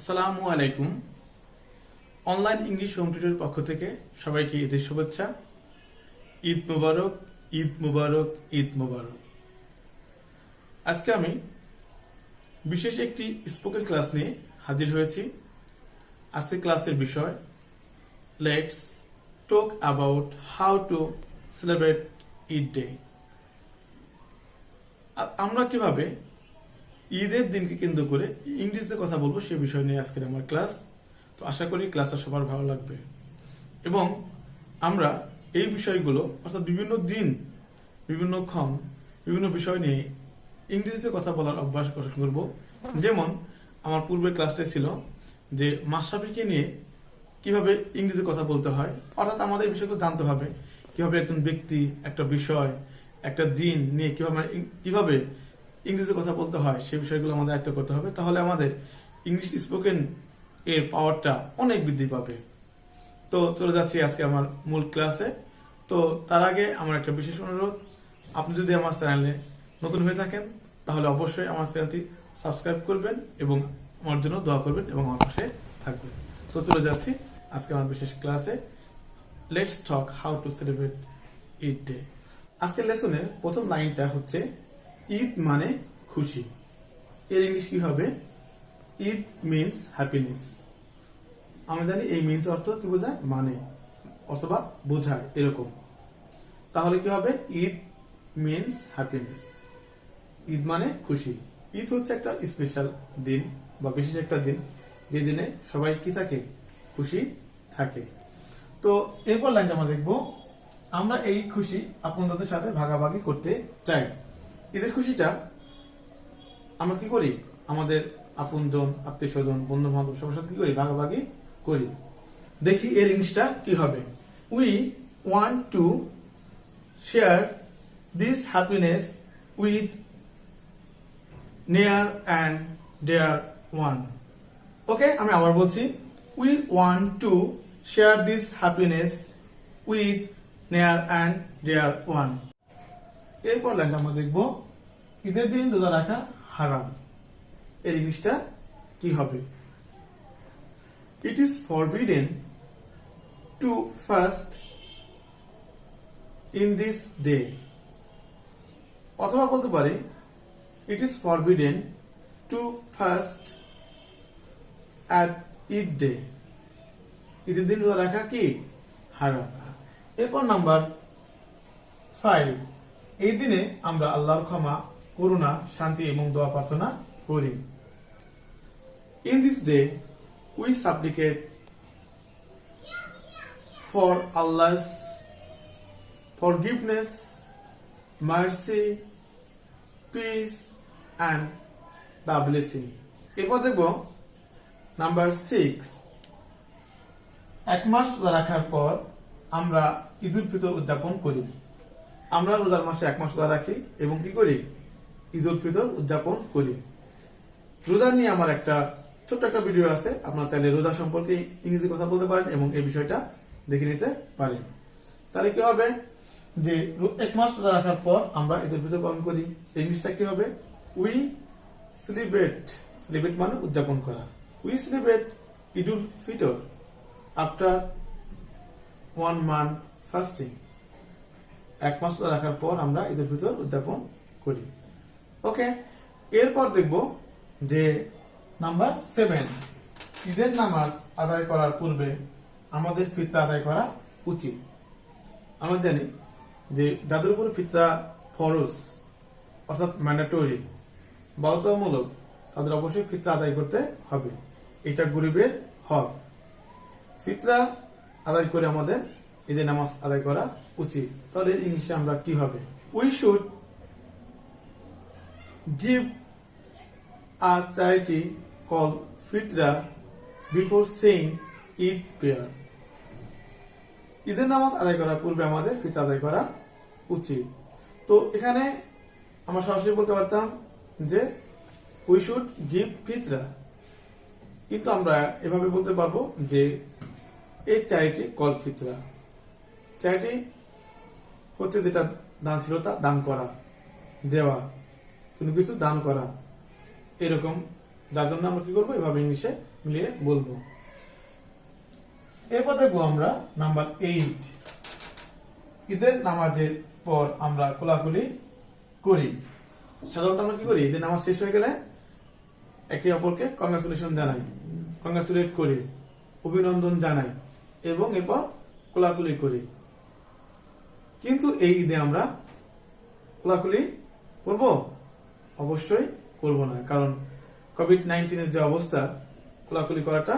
আসসালামু আলাইকুম। Online English home টিউটরের পক্ষ থেকে সবাইকে ঈদের শুভেচ্ছা। ঈদ মুবারক, ঈদ মুবারক, ঈদ মুবারক। আজকে আমি বিশেষ একটি স্পোকেন ক্লাস নিয়ে হাজির হয়েছি। আজকে ক্লাসের বিষয় let's talk about how to celebrate Eid day. আমরা কিভাবে ঈদের দিনকে কেন্দ্র করে ইংরেজিতে কথা বলবো সে বিষয় নিয়ে আজকের আমার ক্লাস। তো আশা করি ক্লাসটা সবার ভালো লাগবে এবং আমরা এই বিষয়গুলো অর্থাৎ বিভিন্ন দিন, বিভিন্ন ক্ষণ, বিভিন্ন বিষয় নিয়ে ইংরেজিতে কথা বলার অভ্যাস গঠন করব। যেমন আমার পূর্বের ক্লাসটা ছিল যে মাশরাফিকে নিয়ে কিভাবে ইংরেজিতে কথা বলতে হয়, অর্থাৎ আমাদের বিষয়গুলো জানতে হবে কিভাবে একজন ব্যক্তি, একটা বিষয়, একটা দিন নিয়ে কিভাবে ইংরেজিতে কথা বলতে হয় সেই বিষয়গুলো আমাদের আয়ত্ত করতে হবে। তাহলে আমাদের ইংলিশ স্পোকেন এর পাওয়ারটা অনেক বৃদ্ধি পাবে। তো চলে যাচ্ছি আজকে আমার মূল ক্লাসে। তো তার আগে আমার একটা বিশেষ অনুরোধ, আপনি যদি আমার চ্যানেলে নতুন হয়ে থাকেন তাহলে অবশ্যই আমার চ্যানেলটি সাবস্ক্রাইব করবেন এবং আমার জন্য দোয়া করবেন এবং আমার পাশে থাকবেন। তো চলে যাচ্ছি আজকে আমার বিশেষ ক্লাসে। Let's talk how to celebrate Eid day. আজকের লেসনের প্রথম লাইনটা হচ্ছে ঈদ মানে খুশি। এর ইংলিশ কি হবে? Eid means happiness. আমরা জানি এই মিনস অর্থ কি বোঝায়, মানে অথবা বোঝায় এরকম। তাহলে কি হবে? Eid means happiness. ঈদ মানে খুশি। ঈদ হচ্ছে একটা স্পেশাল দিন বা বিশেষ একটা দিন, যে দিনে সবাই কি থাকে? খুশি থাকে। তো এরপর লাইনটা আমরা দেখবো, আমরা এই খুশি আপনাদের সাথে ভাগাভাগি করতে চাই। ঈদের খুশিটা আমরা কি করি? আমাদের আপনজন, আত্মীয় স্বজন, বন্ধু বান্ধব সবার সাথে কি করি? ভাগাভাগি করি। দেখি এর ইংলিশটা কি হবে। We want to share this happiness with near and dear one. Okay, আমি আবার বলছি, we want to share this happiness with near and dear one. এরপর লাইনটা আমরা দেখবো, ঈদের দিন রোজা রাখা হারাম। এর ইংলিশটা কি হবে? It is forbidden to fast in this day. অথবা বলতে পারি it is forbidden to fast at Eid day. ঈদের দিন রোজা রাখা কি? হারাম। এরপর নাম্বার 5, এই দিনে আমরা আল্লাহর ক্ষমা, করুণা, শান্তি এবং দোয়া প্রার্থনা করি। In this day we supplicate for Allah's forgiveness, mercy, peace and the blessing. এরপর দেখব নাম্বার 6, এক মাস রোজা রাখার পর আমরা ঈদ উল ফিতর উদযাপন করি। আমরা রোজার মাসে এক মাস রোজা রাখি এবং কি করি? ঈদ উল ফিতর উদযাপন করি। রোজা নিয়ে আমার একটা ছোট্ট একটা ভিডিও আছে, আপনারা চাইলে রোজা সম্পর্কে ইংরেজি কথা বলতে পারেন এবং এই বিষয়টা দেখে নিতে পারেন। তাহলে কি হবে যে এক মাস রোজা রাখার পর আমরা ঈদ উল ফিতর পালন করি। ইংলিশটা কি হবে? We celebrate. সেলিব্রেট মানে উদযাপন করা। We celebrate Eid ul Fitr after 1 month fasting. এক মাস রোজা রাখার পর আমরা ঈদ উল ফিতর উদযাপন করি। ওকে, এরপর দেখব যে নাম্বার 7, ঈদের নামাজ আদায় করার পূর্বে আমাদের ফিতরা আদায় করা উচিত। আমরা জানি যে যাদের উপর ফিতরা ফরজ অর্থাৎ ম্যান্ডেটরি বাধ্যতামূলক, তাদের অবশ্যই ফিতরা আদায় করতে হবে। এটা গরিবের হক। ফিতরা আদায় করে আমাদের ঈদের নামাজ আদায় করা উচিত। তাহলে ইংলিশে আমরা কি হবে? We should give a charity called Fitra before saying Eid prayer. ঈদের নামাজ আদায় করার পূর্বে আমাদের ফিতরা আদায় করা উচিত। তো এখানে আমরা সরাসরি বলতে পারতাম যে উই শুড গিভ ফিতরা, কিন্তু আমরা এভাবে বলতে পারবো যে এই চ্যারিটি কল ফিতরা। চ্যারিটি হচ্ছে যেটা দানশীলতা, দান করা, দেওয়া, কোনো কিছু দান করা, এরকম যার জন্য আমরা কি করবো এভাবে ইংলিশে মিলিয়ে বলবো। এরপর দেখবো আমরা নাম্বার 8। ঈদের নামাজের পর আমরা কোলাকুলি করি। সাধারণত আমরা কি করি, ঈদের নামাজ শেষ হয়ে গেলে একে অপরকে কংগ্রাচুলেশন জানাই, কংগ্রাচুলেট করি, অভিনন্দন জানাই এবং এরপর কোলাকুলি করি। কিন্তু এই ঈদে আমরা কোলাকুলি করব? অবশ্যই করব না, কারণ কোভিড-19 যে অবস্থা, কোলাকুলি করাটা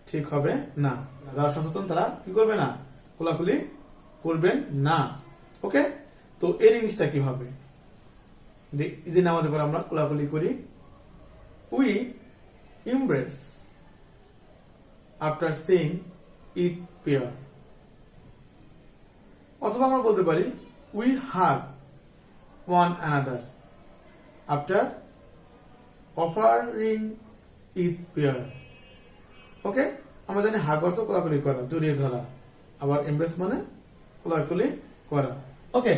ঠিক হবে না। যারা সচেতন তারা কি করবে না, কোলাকুলি করবেন না। ওকে, তো এর ইংলিশটা কি হবে? যে ঈদের নামাজের পর আমরা কোলাকুলি করি, we embrace after saying Eid prayer। অথবা আমরা বলতে পারি we hug one another after offering Eid prayer। ওকে, আমরা জানি হাগ অর্থ কোলাকুলি করা, জড়িয়ে ধরা, আবার এমব্রেস মানে কোলাকুলি করা। ওকে,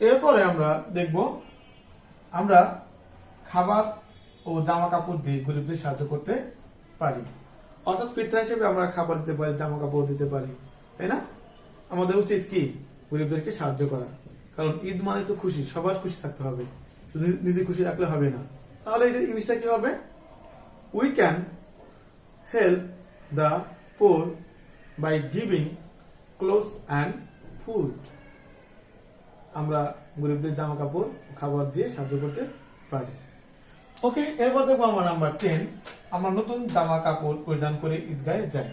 এরপরে আমরা দেখব আমরা খাবার ও জামা কাপড় দিয়ে গরিবদের সাহায্য করতে পারি। অর্থাৎ ফিতরা হিসেবে আমরা খাবার দিতে পারি, জামা কাপড় দিতে পারি, তাই না? আমাদের উচিত কি, গরিবদেরকে সাহায্য করা। কারণ ঈদ মানে তো খুশি, সবার খুশি থাকতে হবে, শুধু নিজে খুশি রাখলে হবে না। তাহলে এটা ইংলিশটা কি হবে? We can help the poor by giving clothes and food. আমরা গরিবদের জামা কাপড়, খাবার দিয়ে সাহায্য করতে পারি। ওকে, এরপর দেখবো আমার নাম্বার 10। আমরা নতুন জামা কাপড় পরিধান করে ঈদগাহে যাই।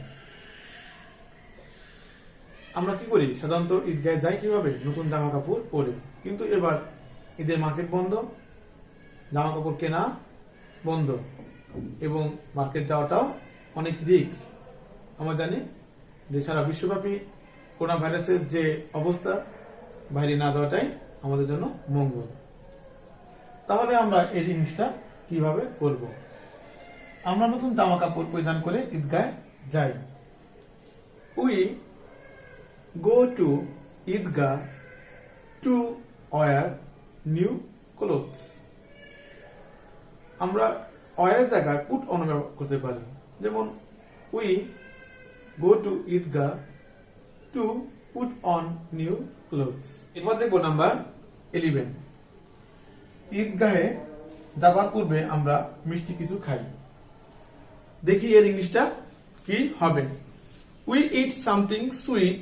আমরা কি করি, সাধারণত ঈদগাহে যাই কিভাবে, নতুন জামা কাপড় পরে। কিন্তু এবার ঈদের মার্কেট বন্ধ, জামা কাপড় কেনা বন্ধ এবং মার্কেট যাওয়াটাও অনেক রিস্ক। আমরা জানি যে সারা বিশ্বব্যাপী করোনা ভাইরাসের যে অবস্থা, বাইরে না যাওয়াটাই আমাদের জন্য মঙ্গল। তাহলে আমরা এর ইংলিশটা কিভাবে করব? আমরা নতুন জামা কাপড় পরিধান করে ঈদগাহে যাই। We go to Eidgah to wear new clothes. আমরা ওয়ারের জায়গায় পুট অন ব্যবহার করতে পারি। যেমন we go to Eidgah to put on new clothes. এরপর দেখবো নাম্বার 11। ঈদগাহে যাবার পূর্বে আমরা মিষ্টি কিছু খাই। দেখি এর ইংলিশটা কি হবে। We eat something sweet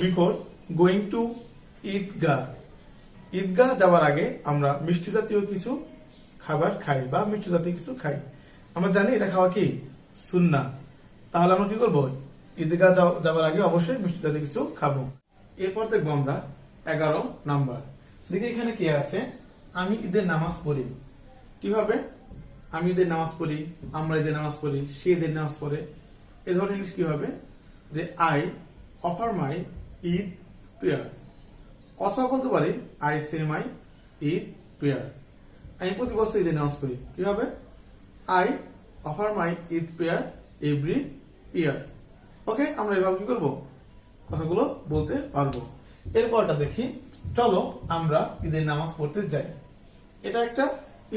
before going to Eidgah. Eidgah যাওয়ার আগে আমরা মিষ্টি জাতীয় কিছু খাবার খাই বা মিষ্টি জাতীয় কিছু খাই। আমরা জানি এটা খাওয়া কি সুন্নাহ। তাহলে আমরা কি করবো, ঈদগাহ যাওয়ার আগে অবশ্যই মিষ্টি জাতীয় কিছু খাবো। এরপর দেখবো আমরা 11 নাম্বার। দেখি এখানে কি আছে, আমি ঈদের নামাজ পড়ি। কি হবে, আমি ঈদের নামাজ পড়ি, আমরা ঈদের নামাজ পড়ি, সে ঈদের নামাজ পড়ে। এ ধরনের ইংলিশ কি হবে, যে I offer my Eid prayer. অথবা বলতে পারি I say my Eid prayer. আমি প্রতি বছর ঈদের নামাজ পড়ি। কি হবে, I offer my Eid prayer every year. Okay, আমরা এভাবে কি করবো, কথাগুলো বলতে পারবো। এরপরটা দেখি, চলো আমরা ঈদের নামাজ পড়তে যাই। এটা একটা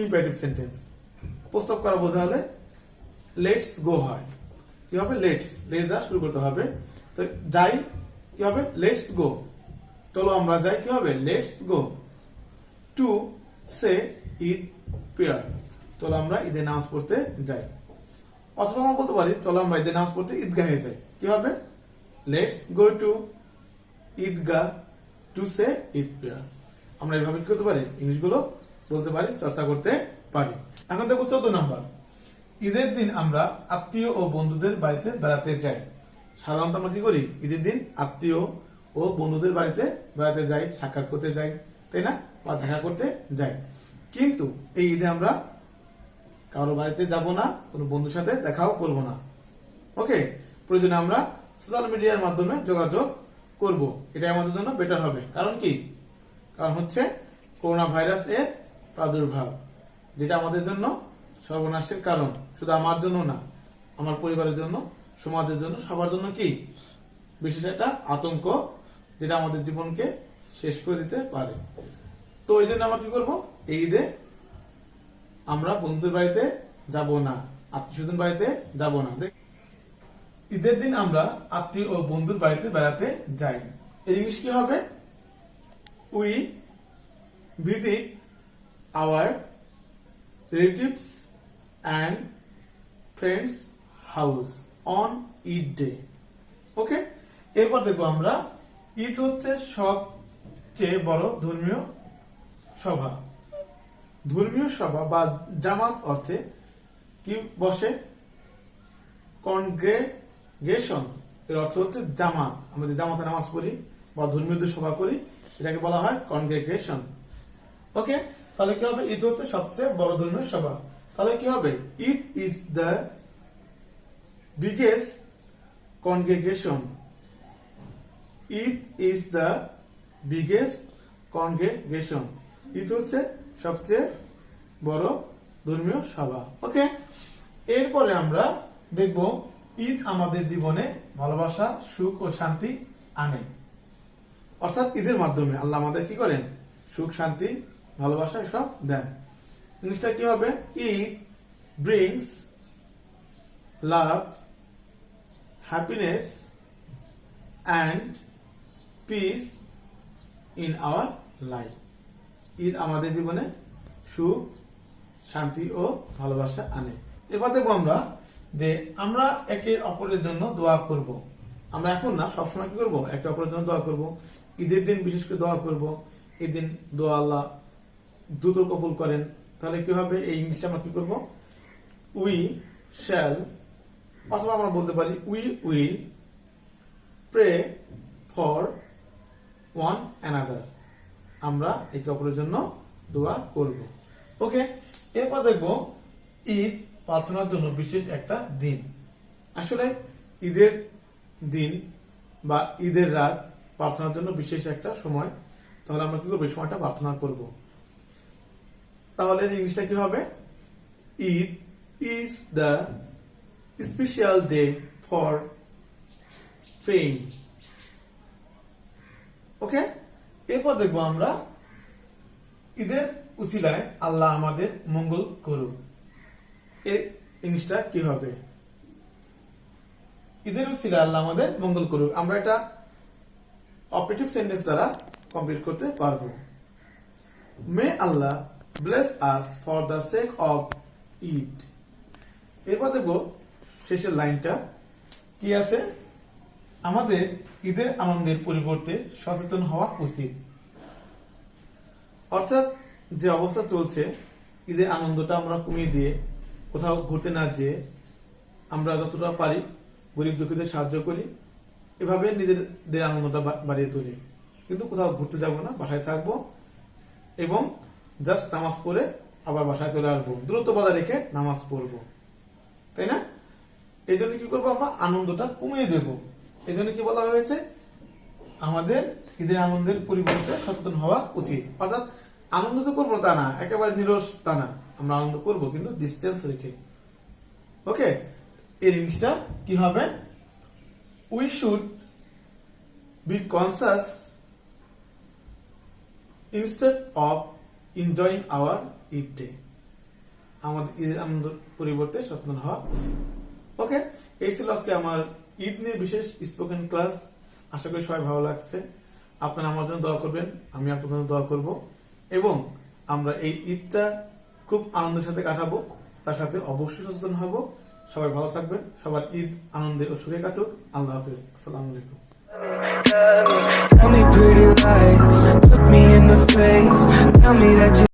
ইম্পারেটিভ সেন্টেন্স। প্রস্তাব করা বোঝা হলে লেটস গো হয়। কি হবে, লেটস দ্বারা শুরু করতে হবে। তো যাই কি হবে, লেটস গো। চলো আমরা যাই, কি হবে, let's go to say Eid prayer. চলো আমরা ঈদের নামাজ পড়তে যাই। অথবা আমরা বলতে পারি চলো আমরা ঈদের নামাজ পড়তে ঈদগাহে যাই। কি হবে, let's go to Eidgah to say Eid prayer. আমরা এইভাবে কি করতে পারি, ইংলিশগুলো বলতে পারি, চর্চা করতে পারি। এখন দেখো 14 নাম্বার। ঈদের দিন আমরা আত্মীয় ও বন্ধুদের বাড়িতে বেড়াতে যাই। সাধারণত আমরা কি করি, ঈদের দিন আত্মীয় ও বন্ধুদের বাড়িতে বেড়াতে যাই, সাক্ষাৎ করতে যাই, তাই না, বা দেখা করতে যাই। কিন্তু এই ঈদে আমরা কারো বাড়িতে যাব না, কোনো বন্ধুর সাথে দেখাও করব না। ওকে, প্রয়োজনে আমরা সোশ্যাল মিডিয়ার মাধ্যমে যোগাযোগ করব। এটা আমাদের জন্য বেটার হবে। কারণ কি, কারণ হচ্ছে করোনা ভাইরাস এর প্রাদুর্ভাব, যেটা আমাদের জন্য সর্বনাশের কারণ। শুধু আমার জন্য না, আমার পরিবারের জন্য, সমাজের জন্য, সবার জন্য কি বিশেষ একটা আতঙ্ক, যেটা আমাদের জীবনকে শেষ করে দিতে পারে। তো এই জন্য আমরা কি করবো, এই ঈদে আমরা বন্ধুদের বাড়িতে যাব না। আত্মীয় স্বজন বাড়িতে যাব না। ঈদের দিন আমরা আত্মীয় ও বন্ধুর বাড়িতে বেড়াতে যাই। এর ইংলিশ কি হবে? We visit our relatives and friends house on Eid day. Okay, এরপর দেখবো আমরা ঈদ হচ্ছে সবচেয়ে বড় ধর্মীয় সভা। ধর্মীয় সভা বা জামাত অর্থে কি বসে? কনগ্রেগেশন। এর অর্থ হচ্ছে জামাত। আমরা যে জামাতে নামাজ পড়ি বা ধর্মীয় সভা করি সেটাকে বলা হয় কনগ্রেগেশন। ওকে, তাহলে কি হবে? ঈদ হচ্ছে সবচেয়ে বড় ধর্মীয় সভা। তাহলে কি হবে? Eid is the biggest congregation. Eid is the biggest congregation. Eid হচ্ছে সবচেয়ে বড় ধর্মীয় সভা। ওকে, এরপরে আমরা দেখব ঈদ আমাদের জীবনে ভালোবাসা, সুখ ও শান্তি আনে। অর্থাৎ ঈদের মাধ্যমে আল্লাহ আমাদের কি করেন? সুখ, শান্তি, ভালোবাসা এসব দেন। জিনিসটা কি হবে? Eid brings love, happiness and piece in our life. Eid আমাদের জীবনে সুখ, শান্তি ও ভালোবাসা আনে। এবার দেখবো আমরা যে আমরা একে অপরের জন্য দোয়া করব। আমরা এখন না, সবসময় কি করবো? একে অপরের জন্য দোয়া করব। ঈদের দিন বিশেষ করে দোয়া করব। এই দিন দোয়া আল্লাহ দ্রুত কবুল করেন। তাহলে কি হবে? এই ইংলিশটা আমরা কি করবো? উই শ্যাল, অথবা আমরা বলতে পারি we will pray for one another. আমরা একে অপরের জন্য দোয়া করব। ওকে, এরপর দেখবো ঈদ প্রার্থনার জন্য বিশেষ একটা দিন। আসলে ঈদের দিন বা ঈদের রাত প্রার্থনার জন্য বিশেষ একটা সময়। তাহলে আমরা কি করবো? এই সময়টা প্রার্থনা করব। তাহলে ইংলিশটা কি হবে? Eid is the special day for praying. Okay, এরপর দেখবো আমরা ঈদের উসিলায় আল্লাহ আমাদের মঙ্গল করুক। এর ইংলিশটা কি হবে? ঈদের উসিলায় আল্লাহ আমাদের মঙ্গল করুক। আমরা এটা অপারেটিভ সেন্টেন্স দ্বারা কমপ্লিট করতে পারবো। May Allah bless us for the sake of Eid. এরপর দেখবো শেষের লাইনটা কি আছে? আমাদের ঈদের আনন্দের পরিবর্তে সচেতন হওয়া উচিত। অর্থাৎ যে অবস্থা চলছে, ঈদের আনন্দটা আমরা কমিয়ে দিয়ে কোথাও ঘুরতে না যেয়ে আমরা যতটা পারি গরিব দুঃখীদের সাহায্য করি, এভাবে নিজেদের আনন্দটা বাড়িয়ে তুলি। কিন্তু কোথাও ঘুরতে যাব না, বাসায় থাকবো এবং জাস্ট নামাজ পড়ে আবার বাসায় চলে আসবো। দূরত্ব বজায় রেখে নামাজ পড়বো, তাই না? এই জন্য কি করবো? আমরা আনন্দটা কমিয়ে দেব। এই জন্য কি বলা হয়েছে? আমাদের ঈদের আনন্দের পরিবর্তে সচেতন হওয়া উচিত। অর্থাৎ আনন্দ তো করবো তা না, একেবারে নিরস তা না, আমরা আনন্দ করবো কিন্তু ডিস্টেন্স রেখে। ওকে, এর ইংলিশটা কি হবে? We should be conscious instead of enjoying hour Eid day. আমাদের ঈদের আনন্দ পরিবর্তে সচেতন হওয়া উচিত। ওকে, এই ছিল আজকে আমার ঈদ নিয়ে বিশেষ স্পোকেন ক্লাস। আশা করি সবাই ভালো লাগছে। আপনারা আমার জন্য দোয়া করবেন, আমি আপনার জন্য দোয়া করব এবং আমরা এই ঈদটা খুব আনন্দের সাথে কাটাবো। তার সাথে অবশ্যই সচেতন হব। সবাই ভালো থাকবেন। সবার ঈদ আনন্দে ও সুখে কাটুক। আল্লাহ হাফেজ। আসসালামু আলাইকুম। Tell me pretty lies, look me in the face, tell me that you